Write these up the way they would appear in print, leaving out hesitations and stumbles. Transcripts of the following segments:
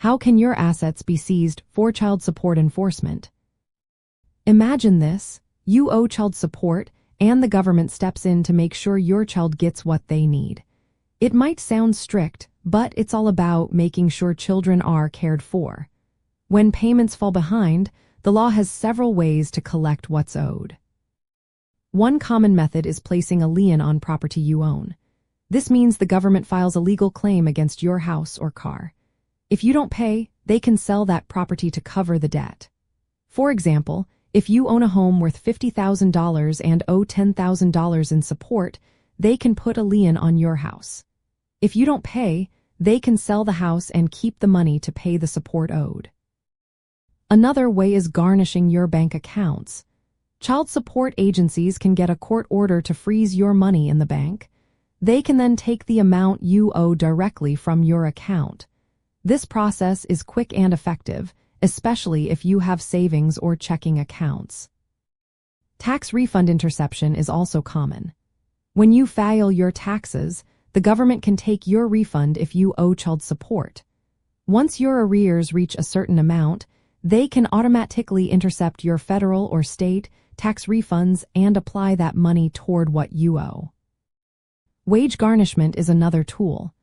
How can your assets be seized for child support enforcement? Imagine this: you owe child support, and the government steps in to make sure your child gets what they need. It might sound strict, but it's all about making sure children are cared for. When payments fall behind, the law has several ways to collect what's owed. One common method is placing a lien on property you own. This means the government files a legal claim against your house or car. If you don't pay, they can sell that property to cover the debt. For example, if you own a home worth $50,000 and owe $10,000 in support, they can put a lien on your house. If you don't pay, they can sell the house and keep the money to pay the support owed. Another way is garnishing your bank accounts. Child support agencies can get a court order to freeze your money in the bank. They can then take the amount you owe directly from your account. This process is quick and effective, especially if you have savings or checking accounts. Tax refund interception is also common. When you file your taxes, the government can take your refund if you owe child support. Once your arrears reach a certain amount, they can automatically intercept your federal or state tax refunds and apply that money toward what you owe. Wage garnishment is another tool.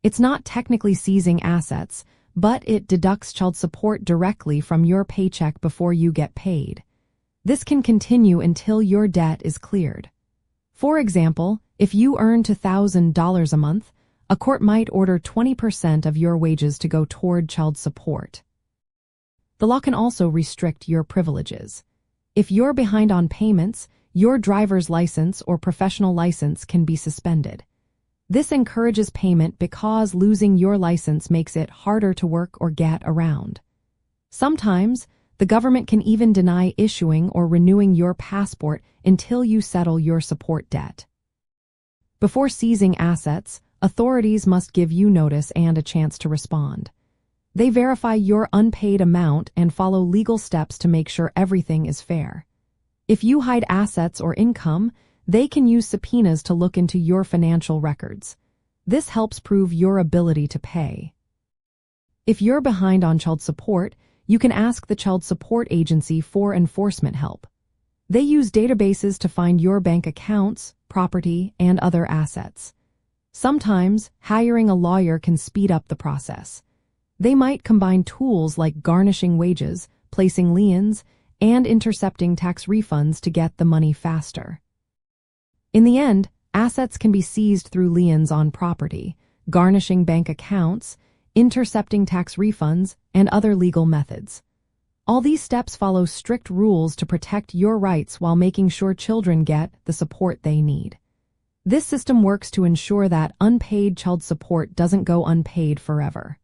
It's not technically seizing assets, but it deducts child support directly from your paycheck before you get paid. This can continue until your debt is cleared. For example, if you earn $2,000 a month, a court might order 20% of your wages to go toward child support. The law can also restrict your privileges. If you're behind on payments, your driver's license or professional license can be suspended. This encourages payment because losing your license makes it harder to work or get around. Sometimes, the government can even deny issuing or renewing your passport until you settle your support debt. Before seizing assets, authorities must give you notice and a chance to respond. They verify your unpaid amount and follow legal steps to make sure everything is fair. If you hide assets or income, they can use subpoenas to look into your financial records. This helps prove your ability to pay. If you're behind on child support, you can ask the child support agency for enforcement help. They use databases to find your bank accounts, property, and other assets. Sometimes, hiring a lawyer can speed up the process. They might combine tools like garnishing wages, placing liens, and intercepting tax refunds to get the money faster. In the end, assets can be seized through liens on property, garnishing bank accounts, intercepting tax refunds, and other legal methods. All these steps follow strict rules to protect your rights while making sure children get the support they need. This system works to ensure that unpaid child support doesn't go unpaid forever.